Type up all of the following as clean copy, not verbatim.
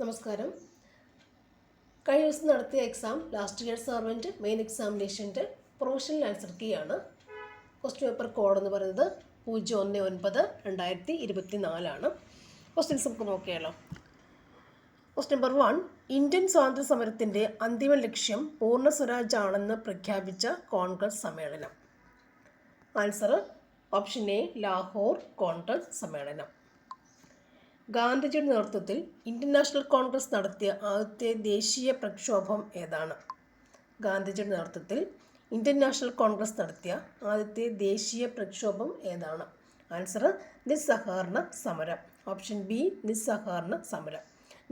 നമസ്കാരം. കഴിഞ്ഞ ദിവസം നടത്തിയ exam last year servant main എക്സാമിനേഷൻ്റെ പ്രൊഫഷണൽ ആൻസർ കീ ആണ്. ക്വസ്റ്റ്യൻ പേപ്പർ കോഡ് എന്ന് പറയുന്നത് 019/2024 ക്വസ്റ്റ്യൻസ് നമുക്ക് നോക്കിയാലോ. ക്വസ്റ്റ്യൻ നമ്പർ 1, ഇന്ത്യൻ സ്വാതന്ത്ര്യ സമരത്തിൻ്റെ അന്തിമ ലക്ഷ്യം പൂർണ്ണ സ്വരാജ് ആണെന്ന് പ്രഖ്യാപിച്ച കോൺഗ്രസ് സമ്മേളനം. Answer option A, Lahore Congress സമ്മേളനം. ഗാന്ധിജിയുടെ നേതൃത്വത്തിൽ ഇന്ത്യൻ നാഷണൽ കോൺഗ്രസ് നടത്തിയ ആദ്യത്തെ ദേശീയ പ്രക്ഷോഭം ഏതാണ്? ഗാന്ധിജിയുടെ നേതൃത്വത്തിൽ ഇന്ത്യൻ നാഷണൽ കോൺഗ്രസ് നടത്തിയ ആദ്യത്തെ ദേശീയ പ്രക്ഷോഭം ഏതാണ്? ആൻസർ നിസ്സഹകരണ സമരം. ഓപ്ഷൻ ബി, നിസ്സഹകരണ സമരം.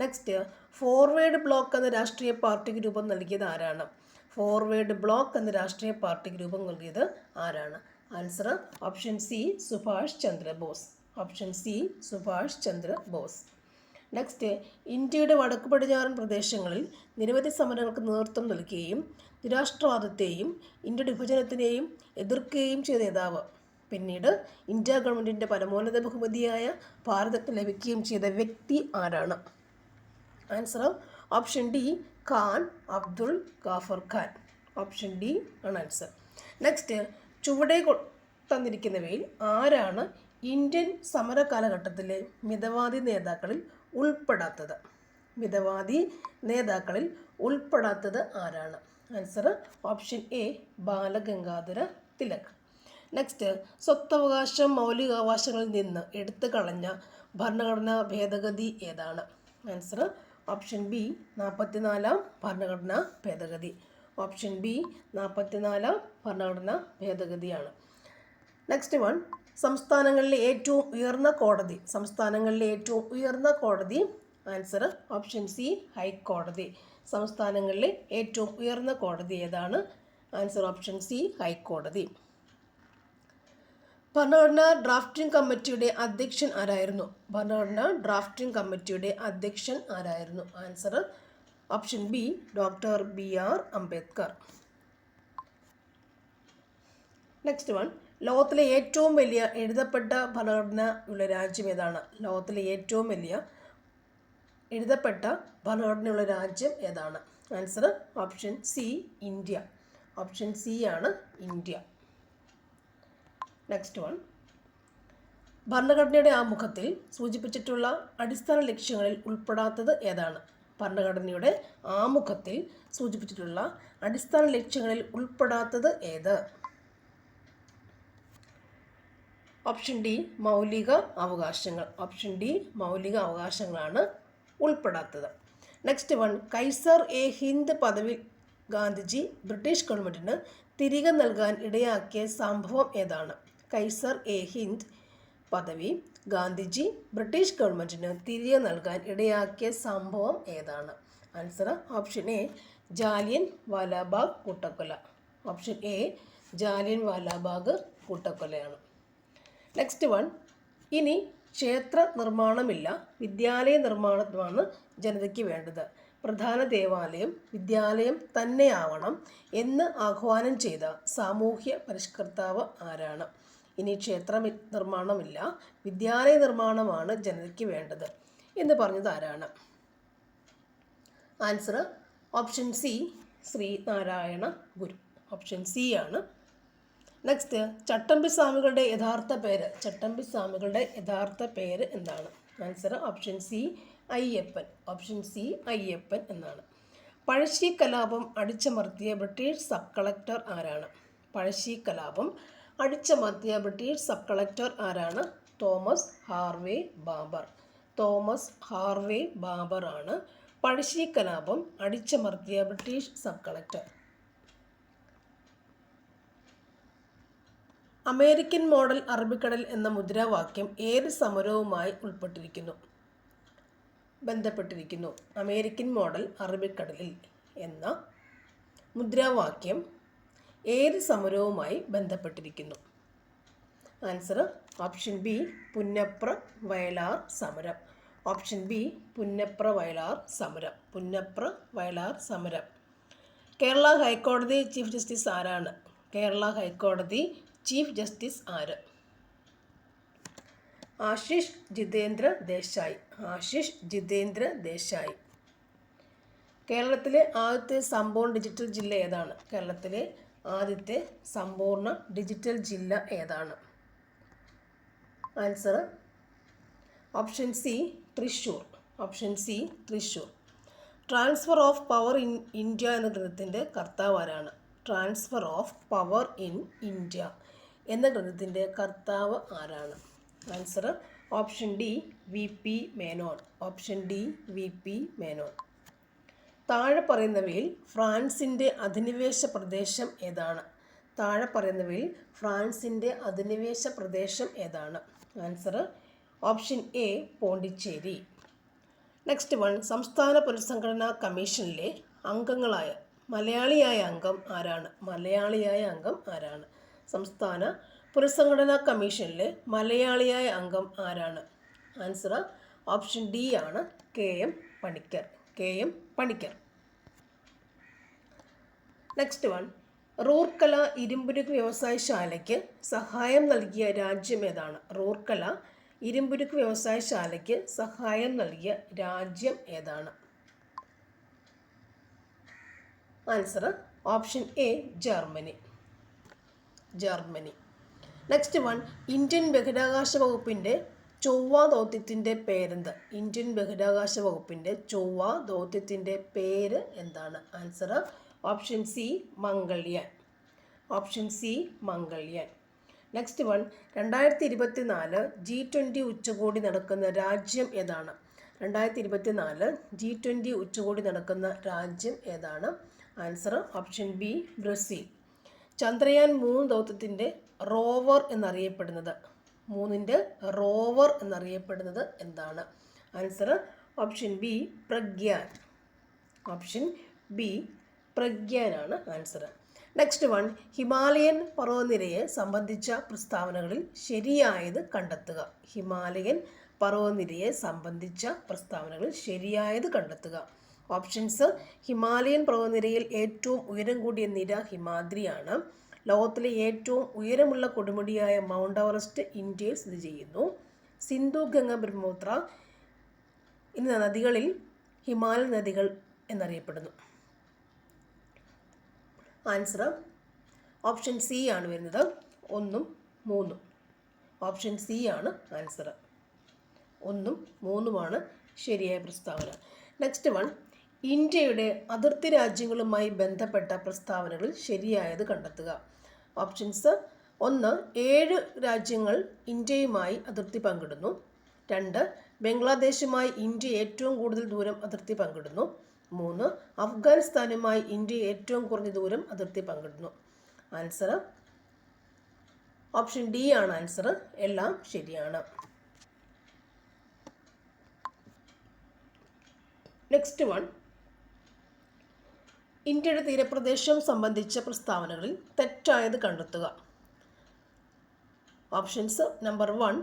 നെക്സ്റ്റ്, ഫോർവേഡ് ബ്ലോക്ക് എന്ന രാഷ്ട്രീയ പാർട്ടിക്ക് രൂപം നൽകിയത് ആരാണ്? ഫോർവേഡ് ബ്ലോക്ക് എന്ന രാഷ്ട്രീയ പാർട്ടിക്ക് രൂപം നൽകിയത് ആരാണ്? Answer option C, Subhash Chandrabose. Option C, Subhash Chandra Bose. Next, ഇന്ത്യയുടെ വടക്ക് പടിഞ്ഞാറൻ പ്രദേശങ്ങളിൽ നിരവധി സമരങ്ങൾക്ക് നേതൃത്വം നൽകുകയും നിരാഷ്ട്രവാദത്തെയും ഇന്ത്യയുടെ വിഭജനത്തിനെയും എതിർക്കുകയും ചെയ്ത നേതാവ്, പിന്നീട് ഇന്ത്യ ഗവൺമെൻറ്റിൻ്റെ പരമോന്നത ബഹുമതിയായ ഭാരതത്തിന് ലഭിക്കുകയും ചെയ്ത വ്യക്തി ആരാണ്? Answer option D, Khan Abdul Ghaffar Khan. Option D ആണ് ആൻസർ. നെക്സ്റ്റ്, ചുവടെ തന്നിരിക്കുന്നവയിൽ ആരാണ് ഇന്ത്യൻ സമര കാലഘട്ടത്തിലെ മിതവാദി നേതാക്കളിൽ ഉൾപ്പെടാത്തത്? മിതവാദി നേതാക്കളിൽ ഉൾപ്പെടാത്തത് ആരാണ്? Answer option A, Balagangadhara Tilak. Next, സ്വത്തവകാശ മൗലികാവകാശങ്ങളിൽ നിന്ന് എടുത്തു കളഞ്ഞ ഭരണഘടനാ ഭേദഗതി ഏതാണ്? ആൻസർ ഓപ്ഷൻ ബി, 44-ാം ഭരണഘടനാ ഭേദഗതി. ഓപ്ഷൻ ബി, 44-ാം ഭരണഘടനാ ഭേദഗതിയാണ്. നെക്സ്റ്റ് വൺ, സംസ്ഥാനങ്ങളിലെ ഏറ്റവും ഉയർന്ന കോടതി. സംസ്ഥാനങ്ങളിലെ ഏറ്റവും ഉയർന്ന കോടതി. ആൻസർ ഓപ്ഷൻ സി, ഹൈക്കോടതി. സംസ്ഥാനങ്ങളിലെ ഏറ്റവും ഉയർന്ന കോടതി ഏതാണ്? ആൻസർ ഓപ്ഷൻ സി, ഹൈക്കോടതി. ഭരണഘടനാ ഡ്രാഫ്റ്റിംഗ് കമ്മിറ്റിയുടെ അധ്യക്ഷൻ ആരായിരുന്നു? ഭരണഘടനാ ഡ്രാഫ്റ്റിംഗ് കമ്മിറ്റിയുടെ അധ്യക്ഷൻ ആരായിരുന്നു? Answer option B, doctor BR Ambedkar. Next one, ലോകത്തിലെ ഏറ്റവും വലിയ എഴുതപ്പെട്ട ഭരണഘടന ഉള്ള രാജ്യം ഏതാണ്? ലോകത്തിലെ ഏറ്റവും വലിയ എഴുതപ്പെട്ട ഭരണഘടനയുള്ള രാജ്യം ഏതാണ്? Answer option C, India. Option C ആണ് ഇന്ത്യ. നെക്സ്റ്റ് വൺ, ഭരണഘടനയുടെ ആമുഖത്തിൽ സൂചിപ്പിച്ചിട്ടുള്ള അടിസ്ഥാന ലക്ഷ്യങ്ങളിൽ ഉൾപ്പെടാത്തത് ഏതാണ്? ഭരണഘടനയുടെ ആമുഖത്തിൽ സൂചിപ്പിച്ചിട്ടുള്ള അടിസ്ഥാന ലക്ഷ്യങ്ങളിൽ ഉൾപ്പെടാത്തത് ഏത്? ഓപ്ഷൻ ഡി, മൗലിക അവകാശങ്ങൾ. ഓപ്ഷൻ ഡി, മൗലിക അവകാശങ്ങളാണ് ഉൾപ്പെടാത്തത്. നെക്സ്റ്റ് വൺ, കൈസർ-എ-ഹിന്ദ് പദവി ഗാന്ധിജി ബ്രിട്ടീഷ് ഗവൺമെൻറ്റിന് തിരികെ നൽകാൻ ഇടയാക്കിയ സംഭവം ഏതാണ്? കൈസർ-എ-ഹിന്ദ് പദവി ഗാന്ധിജി ബ്രിട്ടീഷ് ഗവൺമെൻറ്റിന് തിരികെ നൽകാൻ ഇടയാക്കിയ സംഭവം ഏതാണ്? Answer option A, Jallian Walabagh കൂട്ടക്കൊല. ഓപ്ഷൻ എ, ജാലിയൻ വാലാബാഗ് കൂട്ടക്കൊലയാണ്. നെക്സ്റ്റ് വൺ, ഇനി ക്ഷേത്ര നിർമ്മാണമില്ല, വിദ്യാലയ നിർമ്മാണമാണ് ജനതയ്ക്ക് വേണ്ടത്. പ്രധാന ദേവാലയം വിദ്യാലയം തന്നെയാവണം എന്ന് ആഹ്വാനം ചെയ്ത സാമൂഹ്യ പരിഷ്കർത്താവ് ആരാണ്? ഇനി ക്ഷേത്ര നിർമ്മാണമില്ല, വിദ്യാലയ നിർമ്മാണമാണ് ജനതയ്ക്ക് വേണ്ടത് എന്ന് പറഞ്ഞത് ആരാണ്? ആൻസർ ഓപ്ഷൻ സി, ശ്രീനാരായണ ഗുരു. ഓപ്ഷൻ സി ആണ്. നെക്സ്റ്റ്, ചട്ടമ്പി സ്വാമികളുടെ യഥാർത്ഥ പേര്. ചട്ടമ്പി സ്വാമികളുടെ യഥാർത്ഥ പേര് എന്താണ്? Answer option C, Ayyappan. Option C, Ayyappan എന്നാണ്. പഴശ്ശി കലാപം അടിച്ചമർത്തിയ ബ്രിട്ടീഷ് സബ് കളക്ടർ ആരാണ്? പഴശ്ശി കലാപം അടിച്ചമർത്തിയ ബ്രിട്ടീഷ് സബ് കളക്ടർ ആരാണ്? Thomas Harvey Baber. Thomas Harvey Baber ആണ് പഴശ്ശി കലാപം അടിച്ചമർത്തിയ British sub collector. American model അറബിക്കടൽ എന്ന മുദ്രാവാക്യം ഏത് സമരവുമായി ബന്ധപ്പെട്ടിരിക്കുന്നു? അമേരിക്കൻ മോഡൽ അറബിക്കടലിൽ എന്ന മുദ്രാവാക്യം ഏത് സമരവുമായി ബന്ധപ്പെട്ടിരിക്കുന്നു? Answer option B, Punnapra Vayalar സമരം. ഓപ്ഷൻ ബി, പുന്നപ്ര വയലാർ സമരം. പുന്നപ്ര വയലാർ സമരം. കേരള ഹൈക്കോടതി ചീഫ് ജസ്റ്റിസ് ആരാണ്? കേരള ഹൈക്കോടതി ചീഫ് ജസ്റ്റിസ് ആര്? ആശിഷ് ജിതേന്ദ്ര ദേശായി. ആശിഷ് ജിതേന്ദ്ര ദേശായി. കേരളത്തിലെ ആദ്യത്തെ സമ്പൂർണ്ണ ഡിജിറ്റൽ ജില്ല ഏതാണ്? കേരളത്തിലെ ആദ്യത്തെ സമ്പൂർണ്ണ ഡിജിറ്റൽ ജില്ല ഏതാണ്? Answer option C Thrissur. Option C Thrissur. Transfer of power in India എന്ന ഗ്രന്ഥത്തിൻ്റെ കർത്താവ് ആരാണ്? Transfer of power in India എന്ന ഗ്രന്ഥത്തിൻ്റെ കർത്താവ് ആരാണ്? Answer option D V P Menon. Option D V P Menon. താഴെ പറയുന്നവയിൽ ഫ്രാൻസിൻ്റെ അധിനിവേശ പ്രദേശം ഏതാണ്? താഴെ പറയുന്നവയിൽ ഫ്രാൻസിൻ്റെ അധിനിവേശ പ്രദേശം ഏതാണ്? Answer option A Pondicherry. Next one, സംസ്ഥാന പുനഃസംഘടനാ കമ്മീഷനിലെ അംഗങ്ങളായ മലയാളിയായ അംഗം ആരാണ്? മലയാളിയായ അംഗം ആരാണ്? സംസ്ഥാന പുനഃസംഘടനാ കമ്മീഷനിലെ മലയാളിയായ അംഗം ആരാണ്? ആൻസർ ഓപ്ഷൻ ഡി ആണ് K M Panicker. K M Panicker. Next one, Rourkela ഇരുമ്പുരുക്ക് വ്യവസായശാലയ്ക്ക് സഹായം നൽകിയ രാജ്യം ഏതാണ്? റൂർക്കല ഇരുമ്പുരുക്ക് വ്യവസായശാലയ്ക്ക് സഹായം നൽകിയ രാജ്യം ഏതാണ്? Answer option A Germany. Germany. Next one, Indian ബഹിരാകാശ വകുപ്പിൻ്റെ ചൊവ്വ ദൗത്യത്തിൻ്റെ പേരെന്ത്? ഇന്ത്യൻ ബഹിരാകാശ വകുപ്പിൻ്റെ ചൊവ്വ ദൗത്യത്തിൻ്റെ പേര് എന്താണ്? Answer option C Mangalyaan. Option C Mangalyaan. Next one, 2024 G20 ഉച്ചകോടി നടക്കുന്ന രാജ്യം ഏതാണ്? 2024 G20 ഉച്ചകോടി നടക്കുന്ന രാജ്യം ഏതാണ്? Answer option B Brazil. Chandrayaan 3 ദൗത്യത്തിൻ്റെ റോവർ എന്നറിയപ്പെടുന്നത്, 3ൻ്റെ റോവർ എന്നറിയപ്പെടുന്നത് എന്താണ്? Answer option B Pragyan. Option B പ്രഗ്യാനാണ് ആൻസർ. നെക്സ്റ്റ് വൺ, ഹിമാലയൻ പർവ്വതനിരയെ സംബന്ധിച്ച പ്രസ്താവനകളിൽ ശരിയായത് കണ്ടെത്തുക. ഹിമാലയൻ പർവ്വതനിരയെ സംബന്ധിച്ച പ്രസ്താവനകളിൽ ശരിയായത് കണ്ടെത്തുക. ഓപ്ഷൻസ്: ഹിമാലയൻ പർവ്വതനിരയിൽ ഏറ്റവും ഉയരം കൂടിയ നിര ഹിമാദ്രിയാണ്. ലോകത്തിലെ ഏറ്റവും ഉയരമുള്ള കൊടുമുടിയായ മൗണ്ട് എവറസ്റ്റ് ഇന്ത്യയിൽ സ്ഥിതി ചെയ്യുന്നു. സിന്ധു, ഗംഗ, ബ്രഹ്മപുത്ര എന്നീ നദികളിൽ ഹിമാലയൻ നദികൾ എന്നറിയപ്പെടുന്നു. ആൻസർ ഓപ്ഷൻ സി ആണ് വരുന്നത്, 1ഉം 3ഉം. ഓപ്ഷൻ സി ആണ് ആൻസർ, 1ഉം 3ഉമാണ് ശരിയായ പ്രസ്താവന. നെക്സ്റ്റ് വൺ, ഇന്ത്യയുടെ അതിർത്തി രാജ്യങ്ങളുമായി ബന്ധപ്പെട്ട പ്രസ്താവനകളിൽ ശരിയായത് കണ്ടെത്തുക. ഓപ്ഷൻസ്: 1, 7 രാജ്യങ്ങൾ ഇന്ത്യയുമായി അതിർത്തി പങ്കിടുന്നു. 2, ബംഗ്ലാദേശുമായി ഇന്ത്യ ഏറ്റവും കൂടുതൽ ദൂരം അതിർത്തി പങ്കിടുന്നു. 3, അഫ്ഗാനിസ്ഥാനുമായി ഇന്ത്യ ഏറ്റവും കുറഞ്ഞ ദൂരം അതിർത്തി പങ്കിടുന്നു. ആൻസർ ഓപ്ഷൻ ഡി ആണ് ആൻസർ. എല്ലാം ശരിയാണ്. നെക്സ്റ്റ് വൺ, ഇന്ത്യയുടെ തീരപ്രദേശം സംബന്ധിച്ച പ്രസ്താവനകളിൽ തെറ്റായത് കണ്ടെത്തുക. ഓപ്ഷൻസ്: നമ്പർ 1,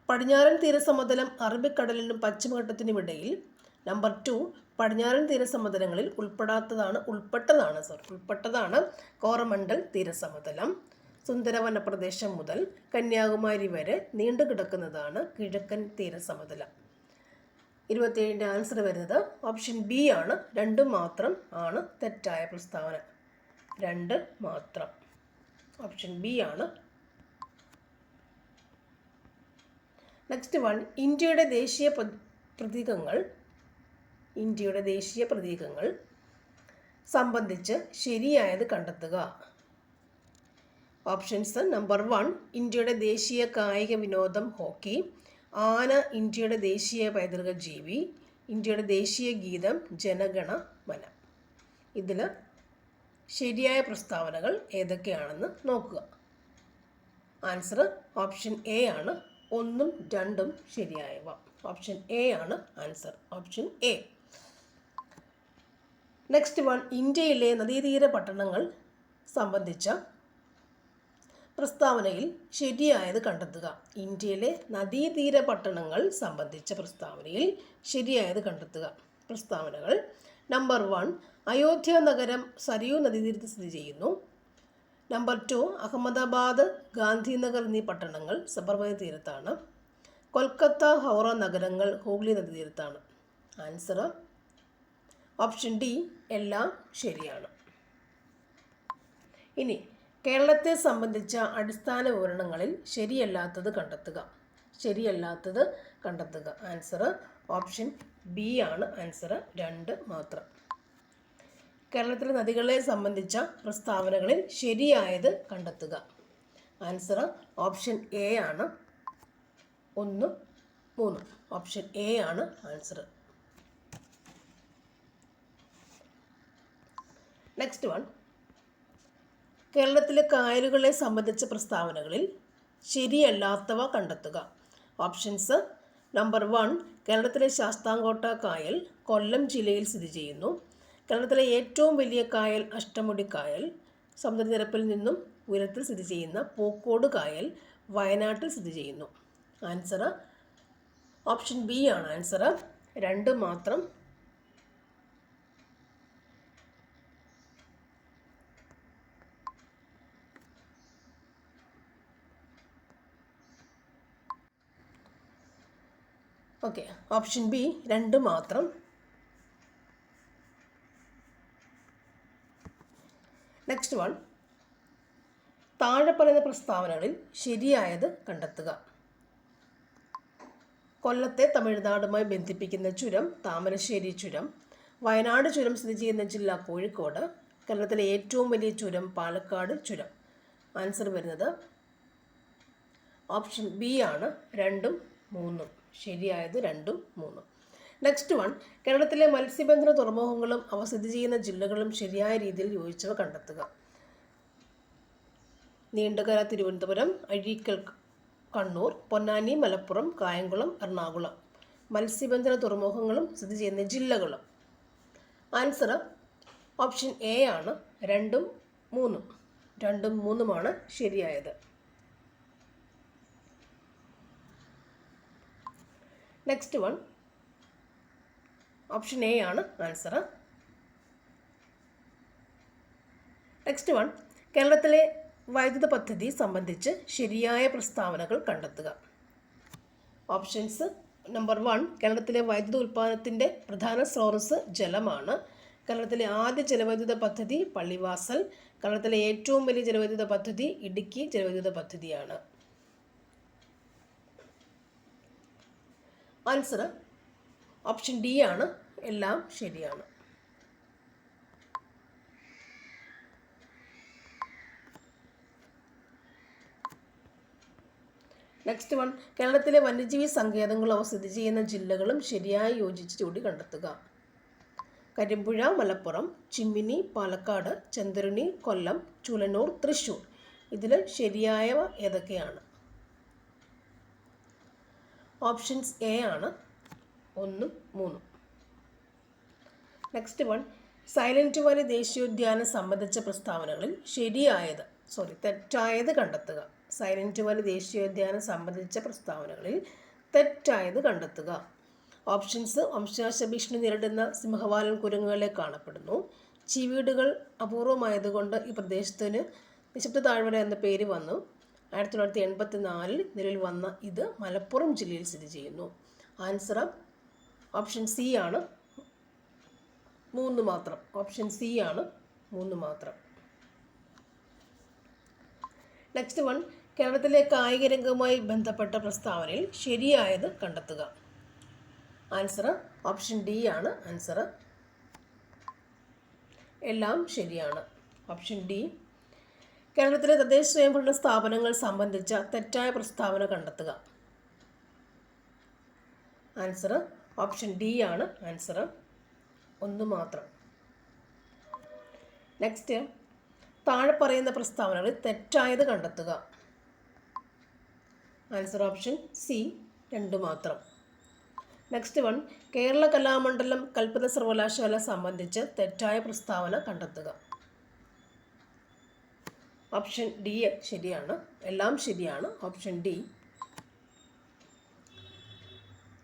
പടിഞ്ഞാറൻ തീരസമതലം അറബിക്കടലിനും പശ്ചിമഘട്ടത്തിനുമിടയിൽ. നമ്പർ 2, പടിഞ്ഞാറൻ തീരസമതലങ്ങളിൽ ഉൾപ്പെട്ടതാണ് കോറമണ്ടൽ തീരസമതലം. സുന്ദരവന പ്രദേശം മുതൽ കന്യാകുമാരി വരെ നീണ്ടു കിടക്കുന്നതാണ് കിഴക്കൻ തീരസമതലം. 27ൻ്റെ ആൻസർ വരുന്നത് ഓപ്ഷൻ ബി ആണ്. 2 മാത്രം ആണ് തെറ്റായ പ്രസ്താവന. 2 മാത്രം. ഓപ്ഷൻ ബി ആണ്. നെക്സ്റ്റ് വൺ, ഇന്ത്യയുടെ ദേശീയ പ്രതീകങ്ങൾ സംബന്ധിച്ച് ശരിയായത് കണ്ടെത്തുക. ഓപ്ഷൻസ്: നമ്പർ 1, ഇന്ത്യയുടെ ദേശീയ കായിക വിനോദം ഹോക്കി. ആന ഇന്ത്യയുടെ ദേശീയ പൈതൃക ജീവി. ഇന്ത്യയുടെ ദേശീയ ഗീതം ജനഗണ മന. ഇതിൽ ശരിയായ പ്രസ്താവനകൾ ഏതൊക്കെയാണെന്ന് നോക്കുക. ആൻസർ ഓപ്ഷൻ എ ആണ്. 1ഉം 2ഉം ശരിയായവ. ഓപ്ഷൻ എ ആണ് answer. Option A. Next one, ഇന്ത്യയിലെ നദീതീര പട്ടണങ്ങൾ സംബന്ധിച്ച പ്രസ്താവനയിൽ ശരിയായത് കണ്ടെത്തുക. ഇന്ത്യയിലെ നദീതീര പട്ടണങ്ങൾ സംബന്ധിച്ച പ്രസ്താവനയിൽ ശരിയായത് കണ്ടെത്തുക. പ്രസ്താവനകൾ: നമ്പർ 1, അയോധ്യ നഗരം സരയൂ നദീതീരത്ത് സ്ഥിതി ചെയ്യുന്നു. നമ്പർ 2, അഹമ്മദാബാദ്, ഗാന്ധിനഗർ എന്നീ പട്ടണങ്ങൾ സബർമതി തീരത്താണ്. കൊൽക്കത്ത, ഹൗറ നഗരങ്ങൾ ഹൂഗ്ലി നദീതീരത്താണ്. ആൻസർ ഓപ്ഷൻ ഡി എല്ലാം ശരിയാണ്. ഇനി കേരളത്തെ സംബന്ധിച്ച അടിസ്ഥാന വിവരണങ്ങളിൽ ശരിയല്ലാത്തത് കണ്ടെത്തുക. ആൻസർ ഓപ്ഷൻ ബി ആണ്. ആൻസർ 2 മാത്രം. കേരളത്തിലെ നദികളെ സംബന്ധിച്ച പ്രസ്താവനകളിൽ ശരിയായത് കണ്ടെത്തുക. ആൻസർ ഓപ്ഷൻ എ ആണ്. 1, 3. ഓപ്ഷൻ എ ആണ് ആൻസർ. നെക്സ്റ്റ് വൺ, കേരളത്തിലെ കായലുകളെ സംബന്ധിച്ച പ്രസ്താവനകളിൽ ശരിയല്ലാത്തവ കണ്ടെത്തുക. ഓപ്ഷൻസ്: നമ്പർ 1, കേരളത്തിലെ ശാസ്താംകോട്ട കായൽ കൊല്ലം ജില്ലയിൽ സ്ഥിതി ചെയ്യുന്നു. കേരളത്തിലെ ഏറ്റവും വലിയ കായൽ അഷ്ടമുടി കായൽ സമുദ്രനിരപ്പിൽ നിന്നും ഉയരത്തിൽ സ്ഥിതി ചെയ്യുന്ന പൂക്കോട് കായൽ വയനാട്ടിൽ സ്ഥിതി ചെയ്യുന്നു. ആൻസർ ഓപ്ഷൻ ബി ആണ്. ആൻസർ 2 മാത്രം. ഓക്കെ, ഓപ്ഷൻ ബി 2 മാത്രം. നെക്സ്റ്റ് വൺ, താഴെ പറയുന്ന പ്രസ്താവനകളിൽ ശരിയായത് കണ്ടെത്തുക. കൊല്ലത്തെ തമിഴ്നാടുമായി ബന്ധിപ്പിക്കുന്ന ചുരം താമരശ്ശേരി ചുരം. വയനാട് ചുരം സ്ഥിതി ചെയ്യുന്ന ജില്ല കോഴിക്കോട്. കേരളത്തിലെ ഏറ്റവും വലിയ ചുരം പാലക്കാട് ചുരം. ആൻസർ വരുന്നത് ഓപ്ഷൻ ബി ആണ്. 2ഉം 3ഉം. ശരിയായത് 2ഉം 3ഉം. നെക്സ്റ്റ് വൺ, കേരളത്തിലെ മത്സ്യബന്ധന തുറമുഖങ്ങളും അവ സ്ഥിതി ചെയ്യുന്ന ജില്ലകളും ശരിയായ രീതിയിൽ യോജിച്ചവ കണ്ടെത്തുക. നീണ്ടകര തിരുവനന്തപുരം, അഴീക്കൽ കണ്ണൂർ, പൊന്നാനി മലപ്പുറം, കായംകുളം എറണാകുളം. മത്സ്യബന്ധന തുറമുഖങ്ങളും സ്ഥിതി ചെയ്യുന്ന ജില്ലകളും. ആൻസർ ഓപ്ഷൻ എ ആണ്. 2ഉം 3ഉം. 2ഉം 3ഉമാണ് ശരിയായത്. നെക്സ്റ്റ് വൺ, ഓപ്ഷൻ എ ആണ് ആൻസർ. നെക്സ്റ്റ് വൺ, കേരളത്തിലെ വൈദ്യുത പദ്ധതി സംബന്ധിച്ച് ശരിയായ പ്രസ്താവനകൾ കണ്ടെത്തുക. ഓപ്ഷൻസ്: നമ്പർ 1, കേരളത്തിലെ വൈദ്യുത ഉൽപ്പാദനത്തിൻ്റെ പ്രധാന സ്രോതസ്സ് ജലമാണ്. കേരളത്തിലെ ആദ്യ ജലവൈദ്യുത പദ്ധതി പള്ളിവാസൽ. കേരളത്തിലെ ഏറ്റവും വലിയ ജലവൈദ്യുത പദ്ധതി ഇടുക്കി ജലവൈദ്യുത പദ്ധതിയാണ്. ആൻസർ ഓപ്ഷൻ ഡി ആണ്. എല്ലാം ശരിയാണ്. നെക്സ്റ്റ് വൺ, കേരളത്തിലെ വന്യജീവി സങ്കേതങ്ങളും അവ സ്ഥിതി ചെയ്യുന്ന ജില്ലകളും ശരിയായി യോജിച്ച് ചൂണ്ടി കണ്ടെത്തുക. കരിമ്പുഴ മലപ്പുറം, ചിമ്മിനി പാലക്കാട്, ചെന്തരുണി കൊല്ലം, ചൂലന്നൂർ തൃശ്ശൂർ. ഇതിൽ ശരിയായവ ഏതൊക്കെയാണ്? ഓപ്ഷൻസ് എ ആണ്. 1ഉം 3ഉം. നെക്സ്റ്റ് വൺ, സൈലന്റ് വാലി ദേശീയോദ്യാനം സംബന്ധിച്ച പ്രസ്താവനകളിൽ തെറ്റായത് കണ്ടെത്തുക. സൈലന്റ് വാലി ദേശീയോദ്യാനം സംബന്ധിച്ച പ്രസ്താവനകളിൽ തെറ്റായത് കണ്ടെത്തുക. ഓപ്ഷൻസ്: വംശനാശ ഭീഷണി നേരിടുന്ന സിംഹവാലൻ കുരങ്ങുകളെ കാണപ്പെടുന്നു. ചീവീടുകൾ അപൂർവമായതുകൊണ്ട് ഈ പ്രദേശത്തിന് നിശബ്ദ താഴ്വര എന്ന പേര് വന്നു. 1984 നിലവിൽ വന്ന ഇത് മലപ്പുറം ജില്ലയിൽ സ്ഥിതി ചെയ്യുന്നു. ആൻസർ ഓപ്ഷൻ സി ആണ്. 3 മാത്രം. ഓപ്ഷൻ സി ആണ്. 3 മാത്രം. നെക്സ്റ്റ് വൺ, കേരളത്തിലെ കായിക രംഗവുമായി ബന്ധപ്പെട്ട പ്രസ്താവനയിൽ ശരിയായത് കണ്ടെത്തുക. ആൻസർ ഓപ്ഷൻ ഡി ആണ്. ആൻസർ എല്ലാം ശരിയാണ്. Option D. കേരളത്തിലെ തദ്ദേശ സ്വയംഭരണ സ്ഥാപനങ്ങൾ സംബന്ധിച്ച തെറ്റായ പ്രസ്താവന കണ്ടെത്തുക. ആൻസർ ഓപ്ഷൻ ഡി ആണ്. ആൻസർ 1 മാത്രം. നെക്സ്റ്റ്, താഴെ പറയുന്ന പ്രസ്താവനകളിൽ തെറ്റായത് കണ്ടെത്തുക. ആൻസർ ഓപ്ഷൻ സി 2 മാത്രം. നെക്സ്റ്റ് വൺ, കേരള കലാമണ്ഡലം കൽപ്പന സർവകലാശാല സംബന്ധിച്ച് തെറ്റായ പ്രസ്താവന കണ്ടെത്തുക. ഓപ്ഷൻ ഡി ശരിയാണ്. എല്ലാം ശരിയാണ്. Option D.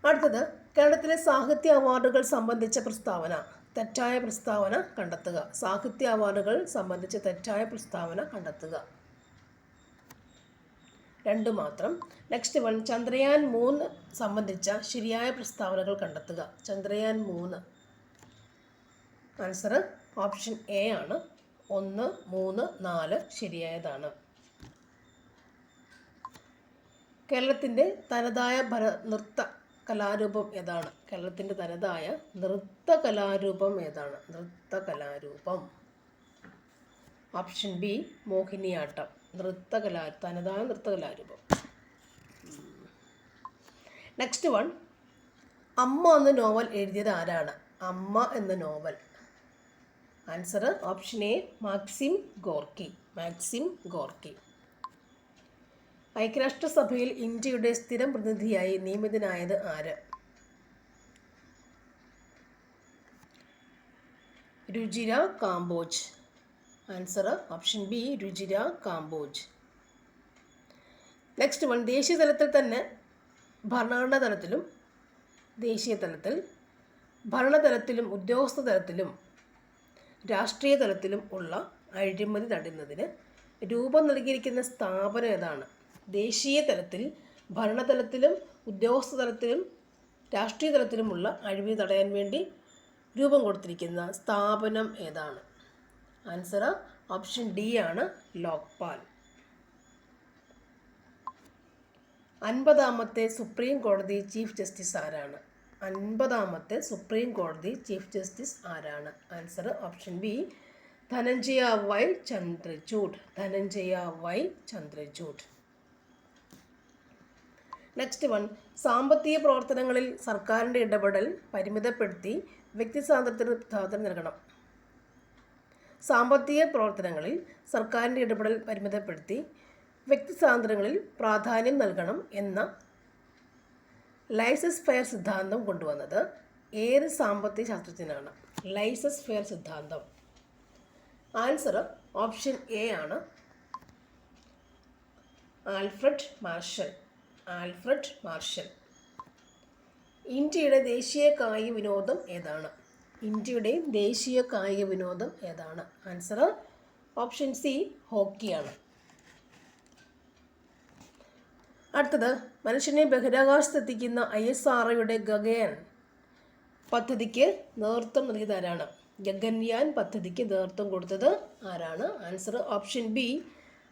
അടുത്തത്, കേരളത്തിലെ സാഹിത്യ അവാർഡുകൾ സംബന്ധിച്ച പ്രസ്താവന. തെറ്റായ പ്രസ്താവന കണ്ടെത്തുക. സാഹിത്യ അവാർഡുകൾ സംബന്ധിച്ച് തെറ്റായ പ്രസ്താവന കണ്ടെത്തുക. 2 മാത്രം. നെക്സ്റ്റ് വൺ, ചന്ദ്രയാൻ 3 സംബന്ധിച്ച ശരിയായ പ്രസ്താവനകൾ കണ്ടെത്തുക. ചന്ദ്രയാൻ 3 ആൻസർ ഓപ്ഷൻ എ ആണ്. 1, 3, 4 ശരിയായതാണ്. കേരളത്തിൻ്റെ തനതായ നൃത്ത കലാരൂപം ഏതാണ്? കേരളത്തിൻ്റെ തനതായ നൃത്ത കലാരൂപം ഏതാണ്? നൃത്ത കലാരൂപം ഓപ്ഷൻ ബി മോഹിനിയാട്ടം. തനതായ നൃത്ത കലാരൂപം. നെക്സ്റ്റ് വൺ, അമ്മ എന്ന നോവൽ എഴുതിയത് ആരാണ്? അമ്മ എന്ന novel. Answer option A Maxim Gorky. Maxim Gorky. ഐക്യരാഷ്ട്രസഭയിൽ ഇന്ത്യയുടെ സ്ഥിരം പ്രതിനിധിയായി നിയമിതനായത് ആര്? Ruchira Kamboj. Answer option B Ruchira Kamboj. Next one, ദേശീയ തലത്തിൽ തന്നെ ഭരണഘടനാ തലത്തിലും ഭരണതലത്തിലും ഉദ്യോഗസ്ഥ തലത്തിലും രാഷ്ട്രീയ തലത്തിലും ഉള്ള അഴിമതി തടയുന്നതിന് രൂപം നൽകിയിരിക്കുന്ന സ്ഥാപനം ഏതാണ്? ദേശീയ തലത്തിൽ ഭരണതലത്തിലും ഉദ്യോഗസ്ഥ തലത്തിലും രാഷ്ട്രീയ തലത്തിലുമുള്ള അഴിമതി തടയാൻ വേണ്ടി രൂപം കൊടുത്തിരിക്കുന്ന സ്ഥാപനം ഏതാണ്? ആൻസർ ഓപ്ഷൻ ഡി ആണ് ലോക്പാൽ. 50ാമത്തെ സുപ്രീം കോടതി ചീഫ് ജസ്റ്റിസ് ആരാണ്? 50ാമത്തെ സുപ്രീം കോടതി ചീഫ് ജസ്റ്റിസ് ആരാണ്? Answer option B Dhananjaya Y Chandrachud. Dhananjaya Y Chandrachud. Next one, സാമ്പത്തിക പ്രവർത്തനങ്ങളിൽ സർക്കാരിൻ്റെ ഇടപെടൽ പരിമിതപ്പെടുത്തി വ്യക്തി സ്വാതന്ത്ര്യത്തിന് പ്രാധാന്യം നൽകണം. സാമ്പത്തിക പ്രവർത്തനങ്ങളിൽ സർക്കാരിൻ്റെ ഇടപെടൽ പരിമിതപ്പെടുത്തി വ്യക്തി സ്വാതന്ത്ര്യങ്ങളിൽ പ്രാധാന്യം നൽകണം എന്ന ലൈസസ് ഫെയർ സിദ്ധാന്തം കൊണ്ടുവന്നത് ഏത് സാമ്പത്തിക ശാസ്ത്രജ്ഞനാണ്? ലൈസസ് ഫെയർ സിദ്ധാന്തം. ആൻസർ ഓപ്ഷൻ എ ആണ് ആൽഫ്രഡ് മാർഷൽ. Alfred marshal. ഇന്ത്യയുടെ ദേശീയ കായിക വിനോദം ഏതാണ്? ഇന്ത്യയുടെ ദേശീയ കായിക വിനോദം ഏതാണ്? ആൻസർ ഓപ്ഷൻ സി ഹോക്കിയാണ്. അടുത്തത്, മനുഷ്യനെ ബഹിരാകാശത്തെത്തിക്കുന്ന ISROയുടെ ഗഗൻയാൻ പദ്ധതിക്ക് നേതൃത്വം നൽകിയത് ആരാണ്? ഗഗൻയാൻ പദ്ധതിക്ക് നേതൃത്വം കൊടുത്തത് ആരാണ്? Answer option B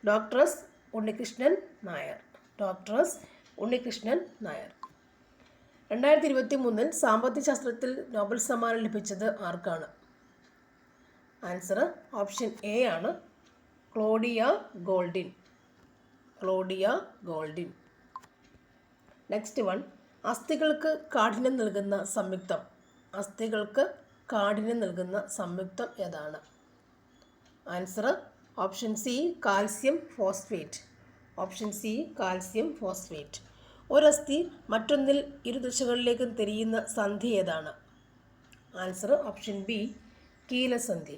doctor S Unnikrishnan Nair. Doctor S Unnikrishnan Nair. 2023 സാമ്പത്തിക ശാസ്ത്രത്തിൽ നോബൽ സമ്മാനം ലഭിച്ചത് ആർക്കാണ്? ആൻസർ ഓപ്ഷൻ എ ആണ് Claudia Goldin. Claudia Goldin. Next one, അസ്ഥികൾക്ക് കാഠിന്യം നൽകുന്ന സംയുക്തം. അസ്ഥികൾക്ക് കാഠിന്യം നൽകുന്ന സംയുക്തം ഏതാണ്? Answer option C calcium phosphate. Option C calcium phosphate. ഒരസ്ഥി മറ്റൊന്നിൽ ഇരുദിശകളിലേക്കും തിരിയുന്ന സന്ധി ഏതാണ്? ആൻസർ ഓപ്ഷൻ ബി കീലസന്ധി.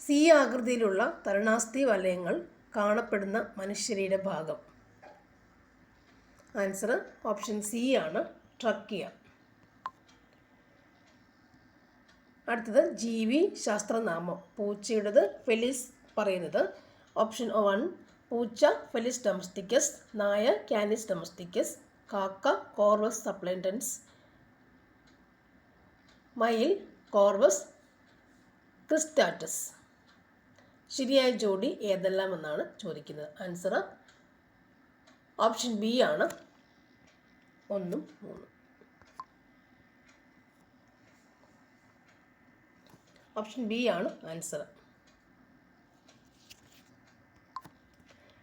സി ആകൃതിയിലുള്ള തരുണാസ്ഥി വലയങ്ങൾ കാണപ്പെടുന്ന മനുഷ്യശരീര ഭാഗം. ആൻസർ ഓപ്ഷൻ സി ആണ് ട്രക്കിയ. അടുത്തത്, ജീവി ശാസ്ത്രനാമം. പൂച്ചയുടേത് ഫെലിസ് പറയുന്നത്. ഓപ്ഷൻ 1 പൂച്ച ഫെലിസ് ഡൊമസ്റ്റിക്കസ്. നായ കാനിസ് ഡൊമസ്റ്റിക്കസ്. കാക്ക കോർവസ് സപ്ലൻഡൻസ്. മയിൽ കോർവസ് ക്രിസ്റ്റാറ്റസ്. ശരിയായ ജോഡി ഏതെല്ലാം എന്നാണ് ചോദിക്കുന്നത്. ആൻസർ ഓപ്ഷൻ ബി ആണ് 1, 3. ഓപ്ഷൻ ബി ആണ് ആൻസർ.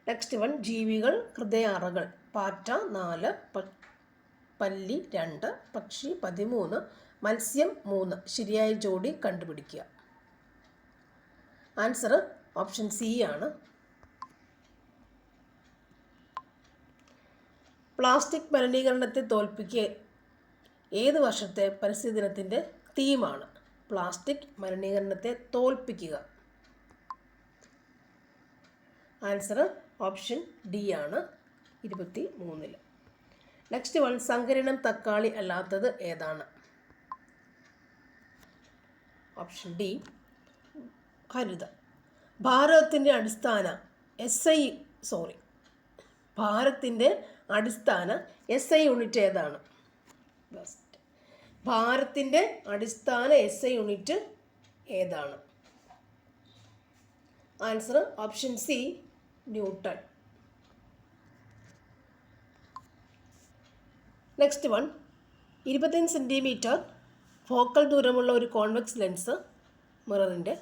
നെക്സ്റ്റ് വൺ, ജീവികൾ ഹൃദയാറകൾ. പാറ്റ 4, പല്ലി 2, പക്ഷി 13, മത്സ്യം 3. ശരിയായ ജോഡി കണ്ടുപിടിക്കുക. ആൻസർ ഓപ്ഷൻ സി ആണ്. പ്ലാസ്റ്റിക് മലിനീകരണത്തെ തോൽപ്പിക്കുക ഏത് വർഷത്തെ പരിസ്ഥിതി ദിനത്തിൻ്റെ തീമാണ്? പ്ലാസ്റ്റിക് മലിനീകരണത്തെ തോൽപ്പിക്കുക. ആൻസർ ഓപ്ഷൻ ഡി ആണ് 23. നെക്സ്റ്റ് വൺ, സങ്കരണം തക്കാളി അല്ലാത്തത് ഏതാണ്? ഓപ്ഷൻ ഡി ഹരിത. ഭാരതത്തിൻ്റെ അടിസ്ഥാന ഭാരത്തിൻ്റെ അടിസ്ഥാന SI യൂണിറ്റ് ഏതാണ്? ഭാരത്തിൻ്റെ അടിസ്ഥാന SI യൂണിറ്റ് ഏതാണ്? Answer option C, newton. Next one, 25 centimetre focal ദൂരമുള്ള ഒരു കോൺവെക്സ് ലെൻസ് മിററിൻ്റെ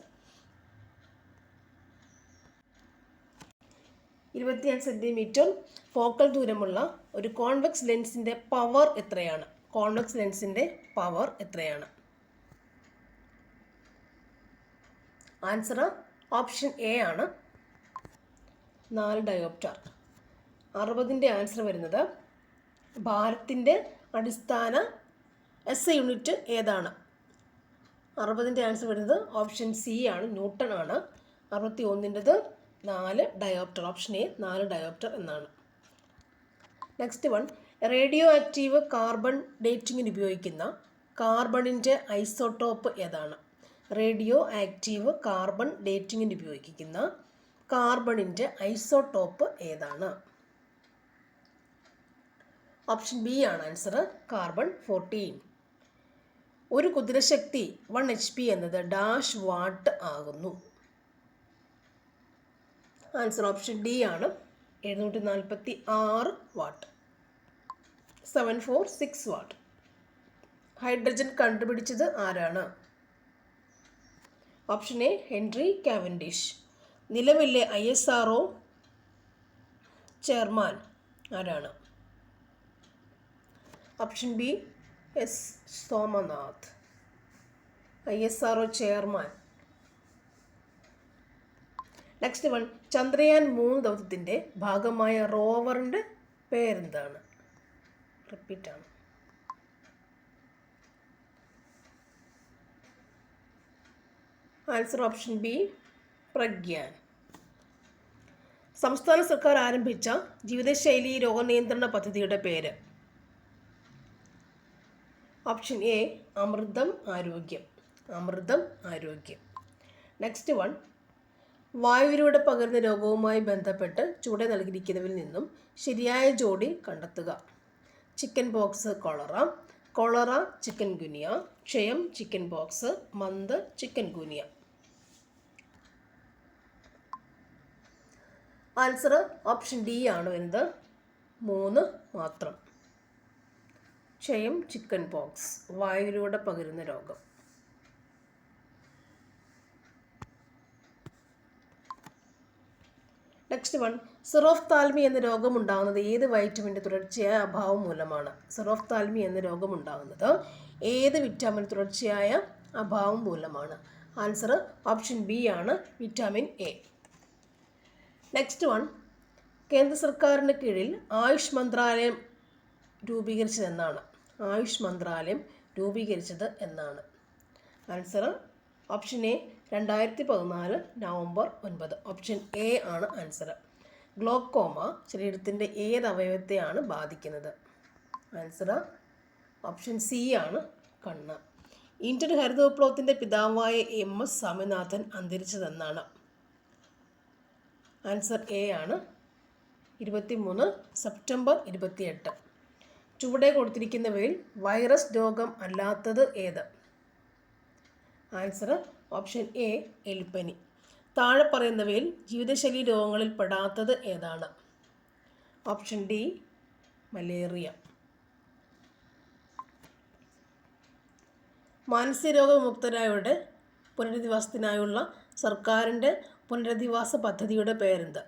25 സെൻറ്റിമീറ്റർ ഫോക്കൽ ദൂരമുള്ള ഒരു കോൺവെക്സ് ലെൻസിൻ്റെ പവർ എത്രയാണ്? കോൺവെക്സ് ലെൻസിൻ്റെ പവർ എത്രയാണ്? ആൻസർ ഓപ്ഷൻ എ ആണ്, 4 ഡയോപ്റ്റർ. 60ൻ്റെ ആൻസർ വരുന്നത് ഭാരത്തിൻ്റെ അടിസ്ഥാന SI യൂണിറ്റ് ഏതാണ്? 60ൻ്റെ ആൻസർ വരുന്നത് ഓപ്ഷൻ സി ആണ്, ന്യൂട്ടൺ ആണ്. 61ൻ്റെത് 4 ഡയോപ്റ്റർ. ഓപ്ഷൻ എ 4 ഡയോപ്റ്റർ എന്നാണ്. Next one, radio active carbon ഡേറ്റിങ്ങിന് ഉപയോഗിക്കുന്ന കാർബണിൻ്റെ ഐസോട്ടോപ്പ് ഏതാണ്? റേഡിയോ ആക്റ്റീവ് കാർബൺ ഡേറ്റിങ്ങിന് ഉപയോഗിക്കുന്ന കാർബണിൻ്റെ ഐസോട്ടോപ്പ് ഏതാണ്? ഓപ്ഷൻ ബി ആണ് ആൻസർ, കാർബൺ 14. ഒരു കുതിരശക്തി 1 HP എന്നത് ഡാഷ് വാട്ട് ആകുന്നു? ആൻസർ ഓപ്ഷൻ ഡി ആണ്, 746 വാട്ട്, 746 വാട്ട്. ഹൈഡ്രജൻ കണ്ടുപിടിച്ചത് ആരാണ്? Option A Henry Cavendish. നിലവിലെ ISRO ചെയർമാൻ ആരാണ്? Option B S Somanath, ISRO chairman. Next one, Chandrayaan 3 ദൗത്യത്തിൻ്റെ ഭാഗമായ റോവറിൻ്റെ പേരെന്താണ്? റിപ്പീറ്റാണ്. Answer option B, Pragyan. സംസ്ഥാന സർക്കാർ ആരംഭിച്ച ജീവിതശൈലി രോഗനിയന്ത്രണ പദ്ധതിയുടെ പേര്? ഓപ്ഷൻ എ അമൃതം ആരോഗ്യം, അമൃതം ആരോഗ്യം. നെക്സ്റ്റ് വൺ, വായുവിലൂടെ പകരുന്ന രോഗവുമായി ബന്ധപ്പെട്ട് ചുവടെ നൽകിയിരിക്കുന്നതിൽ നിന്നും ശരിയായ ജോഡി കണ്ടെത്തുക. Chicken pox cholera, cholera chikungunya, ക്ഷയം ചിക്കൻ പോക്സ്, മന്ത് chikungunya. Answer option D ആണ് വരുന്നത്, 3 മാത്രം. ക്ഷയം ചിക്കൻ പോക്സ്, വായുവിലൂടെ പകരുന്ന രോഗം. നെക്സ്റ്റ് വൺ, സിറോഫ്താൽമി എന്ന രോഗമുണ്ടാകുന്നത് ഏത് വൈറ്റമിൻ്റെ തുടർച്ചയായ അഭാവം മൂലമാണ്? സിറോഫ്താൽമി എന്ന രോഗമുണ്ടാകുന്നത് ഏത് വിറ്റാമിൻ തുടർച്ചയായ അഭാവം മൂലമാണ്? ആൻസർ ഓപ്ഷൻ ബി ആണ്, വിറ്റാമിൻ എ. നെക്സ്റ്റ് വൺ, കേന്ദ്ര സർക്കാരിന് കീഴിൽ ആയുഷ് മന്ത്രാലയം രൂപീകരിച്ചത് എന്നാണ്? ആയുഷ് മന്ത്രാലയം രൂപീകരിച്ചത് എന്നാണ്? Answer option A 2014 November 9. Option A ആണ് ആൻസർ. ഗ്ലോക്കോമ ശരീരത്തിൻ്റെ ഏത് അവയവത്തെയാണ് ബാധിക്കുന്നത്? ആൻസർ ഓപ്ഷൻ സി ആണ്, കണ്ണ്. ഇന്ത്യൻ ഹരിത വിപ്ലവത്തിൻ്റെ പിതാവായ MS സ്വാമിനാഥൻ അന്തരിച്ചതെന്നാണ്? ആൻസർ എ ആണ്, 23 സെപ്റ്റംബർ 28. ചുവടെ കൊടുത്തിരിക്കുന്നവയിൽ വൈറസ് രോഗം അല്ലാത്തത് ഏത്? ആൻസർ ഓപ്ഷൻ എ എലിപ്പനി. താഴെ പറയുന്നവയിൽ ജീവിതശൈലി രോഗങ്ങളിൽ പെടാത്തത് ഏതാണ്? Option D malaria. മാനസിക രോഗവിമുക്തരായവരുടെ പുനരധിവാസത്തിനായുള്ള സർക്കാരിൻ്റെ പുനരധിവാസ പദ്ധതിയുടെ പേരെന്ത്?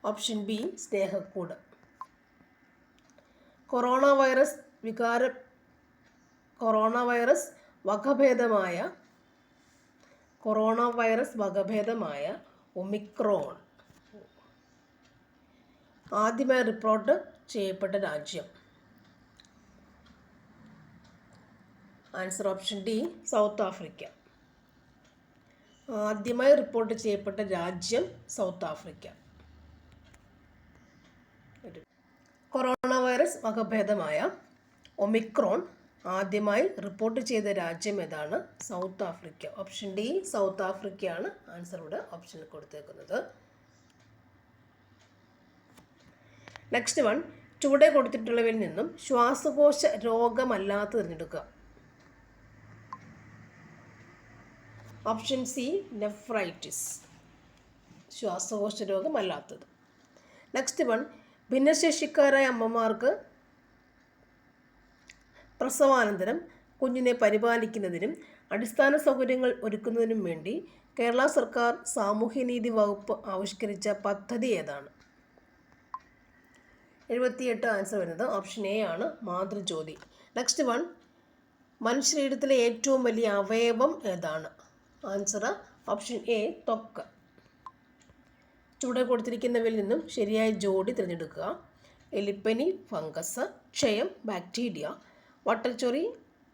ഓപ്ഷൻ ബി സ്നേഹക്കൂട്. കൊറോണ വൈറസ് വകഭേദമായ ഒമിക്രോൺ ആദ്യമായി റിപ്പോർട്ട് ചെയ്യപ്പെട്ട രാജ്യം? Answer option D South Africa. ആദ്യമായി റിപ്പോർട്ട് ചെയ്യപ്പെട്ട രാജ്യം സൗത്ത് ആഫ്രിക്ക. കൊറോണ വൈറസ് വകഭേദമായ ഒമിക്രോൺ ആദ്യമായി റിപ്പോർട്ട് ചെയ്ത രാജ്യം ഏതാണ്? South Africa. Option D South ആഫ്രിക്കയാണ് ആൻസർ ഇവിടെ ഓപ്ഷനിൽ കൊടുത്തേക്കുന്നത്. നെക്സ്റ്റ് വൺ, ചുവടെ കൊടുത്തിട്ടുള്ളവയിൽ നിന്നും ശ്വാസകോശ രോഗമല്ലാത്ത തിരഞ്ഞെടുക്കുക. ഓപ്ഷൻ സി നെഫ്രൈറ്റിസ്, ശ്വാസകോശ രോഗമല്ലാത്തത്. നെക്സ്റ്റ് വൺ, ഭിന്നശേഷിക്കാരായ അമ്മമാർക്ക് പ്രസവാനന്തരം കുഞ്ഞിനെ പരിപാലിക്കുന്നതിനും അടിസ്ഥാന സൗകര്യങ്ങൾ ഒരുക്കുന്നതിനും വേണ്ടി കേരള സർക്കാർ സാമൂഹ്യനീതി വകുപ്പ് ആവിഷ്കരിച്ച പദ്ധതി ഏതാണ്? 78 ആൻസർ വരുന്നത് ഓപ്ഷൻ എ ആണ്, മാതൃജ്യോതി. നെക്സ്റ്റ് വൺ, മനുഷ്യശരീരത്തിലെ ഏറ്റവും വലിയ അവയവം ഏതാണ്? ആൻസർ ഓപ്ഷൻ എ ത്വക്ക്. ചുവടെ കൊടുത്തിരിക്കുന്നവയിൽ നിന്നും ശരിയായ ജോഡി തിരഞ്ഞെടുക്കുക. എലിപ്പനി ഫംഗസ്, ക്ഷയം ബാക്ടീരിയ, വട്ടൽച്ചൊറി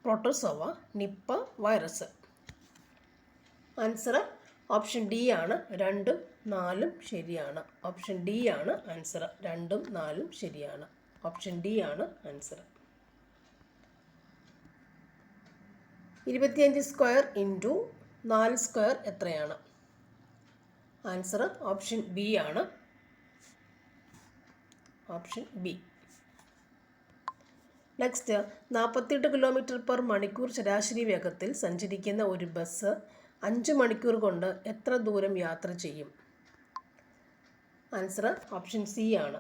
protozoa, Nipah virus. Answer option D ആണ്, 2ഉം 4ഉം ശരിയാണ്. ഓപ്ഷൻ ഡി ആണ് ആൻസർ, 2ഉം 4ഉം ശരിയാണ്. ഓപ്ഷൻ ഡി ആണ് ആൻസർ. 25 സ്ക്വയർ ഇൻറ്റു 4 സ്ക്വയർ എത്രയാണ്? ആൻസർ ഓപ്ഷൻ ബി ആണ്, ഓപ്ഷൻ ബി. നെക്സ്റ്റ്, 48 km/മണിക്കൂർ ശരാശരി വേഗത്തിൽ സഞ്ചരിക്കുന്ന ഒരു ബസ് 5 മണിക്കൂർ കൊണ്ട് എത്ര ദൂരം യാത്ര ചെയ്യും? ആൻസർ ഓപ്ഷൻ സി ആണ്,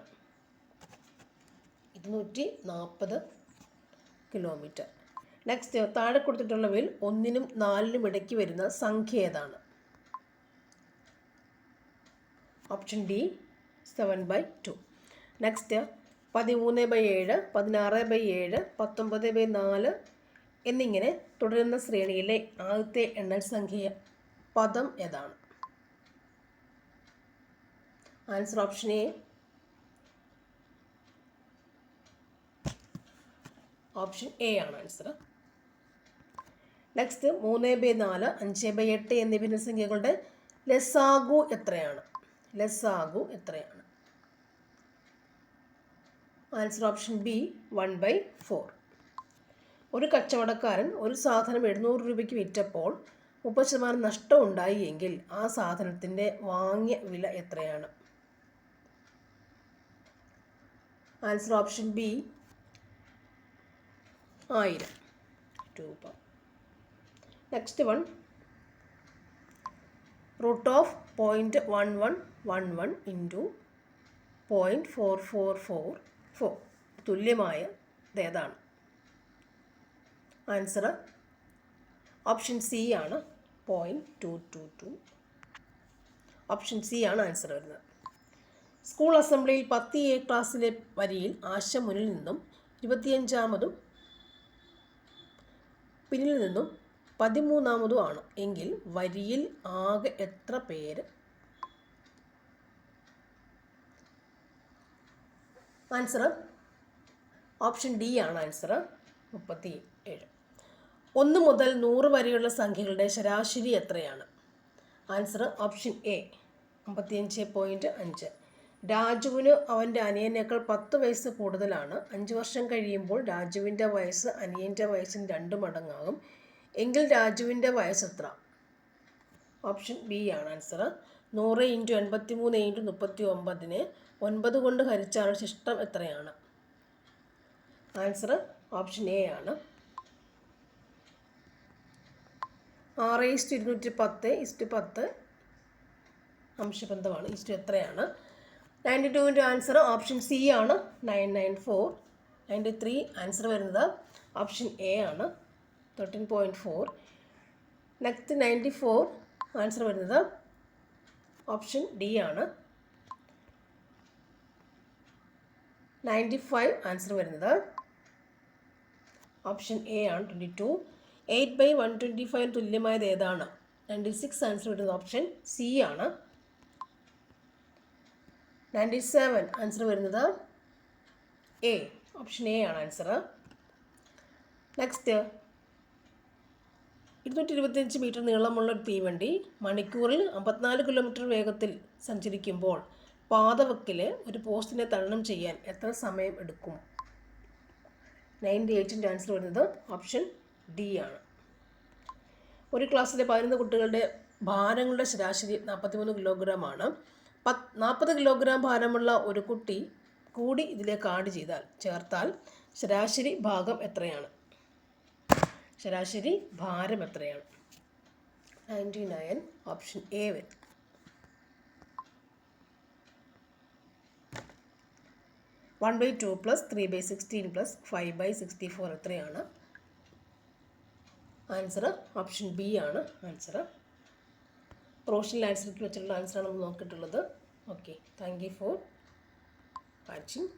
240 കിലോമീറ്റർ. നെക്സ്റ്റ്, താഴെ കൊടുത്തിട്ടുള്ളവയിൽ 1നും 4നും ഇടയ്ക്ക് വരുന്ന സംഖ്യ ഏതാണ്? Option D 7/2. നെക്സ്റ്റ്, 13/7, 16/7, 19/4 എന്നിങ്ങനെ തുടരുന്ന ശ്രേണിയിലെ ആദ്യത്തെ എണ്ണൽ സംഖ്യ പദം ഏതാണ്? Answer option A, option A ആണ് ആൻസർ. നെക്സ്റ്റ്, 3/4, 5/8 എന്നീ ഭിന്നസംഖ്യകളുടെ ലസാഗു എത്രയാണ്? ലസാഗു എത്രയാണ്? Answer option B 1/4. ഒരു കച്ചവടക്കാരൻ ഒരു സാധനം 700 രൂപയ്ക്ക് വിറ്റപ്പോൾ 30% നഷ്ടം ഉണ്ടായി എങ്കിൽ ആ സാധനത്തിൻ്റെ വാങ്ങിയ വില എത്രയാണ്? ആൻസർ ഓപ്ഷൻ ബി 1000 രൂപ. നെക്സ്റ്റ് വൺ, √0.1111 ഇൻറ്റു 0.4444 തുല്യമായ ഏതാണ്? ആൻസർ ഓപ്ഷൻ സി ആണ്, 0.222. ഓപ്ഷൻ സി ആണ് ആൻസർ വരുന്നത്. സ്കൂൾ അസംബ്ലിയിൽ 10A ക്ലാസ്സിലെ വരിയിൽ ആശ മുന്നിൽ നിന്നും 25ാമതും പിന്നിൽ നിന്നും 13ാമതും ആണ് എങ്കിൽ വരിയിൽ ആകെ എത്ര പേര്? ആൻസർ ഓപ്ഷൻ ഡി ആണ് ആൻസർ, 37. 1 മുതൽ 100 വരെയുള്ള സംഖ്യകളുടെ ശരാശരി എത്രയാണ്? Answer option A 55.5. രാജുവിന് അവൻ്റെ അനിയനേക്കാൾ 10 വയസ്സ് കൂടുതലാണ്. 5 വർഷം കഴിയുമ്പോൾ രാജുവിൻ്റെ വയസ്സ് അനിയൻ്റെ വയസ്സിന് 2 മടങ്ങാകും എങ്കിൽ രാജുവിൻ്റെ വയസ്സ് എത്ര? ഓപ്ഷൻ ബി ആണ് ആൻസർ. 100 × 83 × 39 9 കൊണ്ട് ഹരിച്ചാൽ ശിഷ്ടം എത്രയാണ്? ആൻസർ ഓപ്ഷൻ എ ആണ്, 6:210:10 അംശബന്ധമാണ്. ഇഷ്ടം എത്രയാണ്? 92ൻ്റെ ആൻസർ ഓപ്ഷൻ സി ആണ്, 994. 93 ആൻസർ വരുന്നത് ഓപ്ഷൻ എ ആണ്, 13.4. നെക്സ്റ്റ് 94 ആൻസർ വരുന്നത് ഓപ്ഷൻ ഡി ആണ്. 95 ആൻസർ വരുന്നത് ഓപ്ഷൻ എ ആണ്, 22. 8/125 തുല്യമായത് ഏതാണ്? 96 ആൻസർ വരുന്നത് ഓപ്ഷൻ സി ആണ്. 97 ആൻസർ വരുന്നത് എ, ഓപ്ഷൻ എ ആണ് ആൻസർ. നെക്സ്റ്റ്, 225 മീറ്റർ നീളമുള്ള ഒരു തീവണ്ടി മണിക്കൂറിൽ 54 കിലോമീറ്റർ വേഗത്തിൽ സഞ്ചരിക്കുമ്പോൾ പാതവക്കിലെ ഒരു പോസ്റ്റിനെ തരണം ചെയ്യാൻ എത്ര സമയം എടുക്കും? 98ൻ്റെ ആൻസർ വരുന്നത് ഓപ്ഷൻ ഡി ആണ്. ഒരു ക്ലാസ്സിലെ 11 കുട്ടികളുടെ ഭാരങ്ങളുടെ ശരാശരി 43 കിലോഗ്രാം ആണ്. 40 കിലോഗ്രാം ഭാരമുള്ള ഒരു കുട്ടി കൂടി ഇതിലേക്ക് ആഡ് ചേർത്താൽ ശരാശരി ഭാഗം എത്രയാണ്? ശരാശരി ഭാരം എത്രയാണ്? 99 ഓപ്ഷൻ എ വരും. 1/2 പ്ലസ് 3/16 പ്ലസ് 5/64 എത്രയാണ്? ആൻസർ ഓപ്ഷൻ ബി ആണ് ആൻസർ. പ്രൊഫഷണൽ ആൻസർക്ക് വെച്ചിട്ടുള്ള ആൻസറാണ് നമ്മൾ നോക്കിയിട്ടുള്ളത്. Okay, thank you for watching.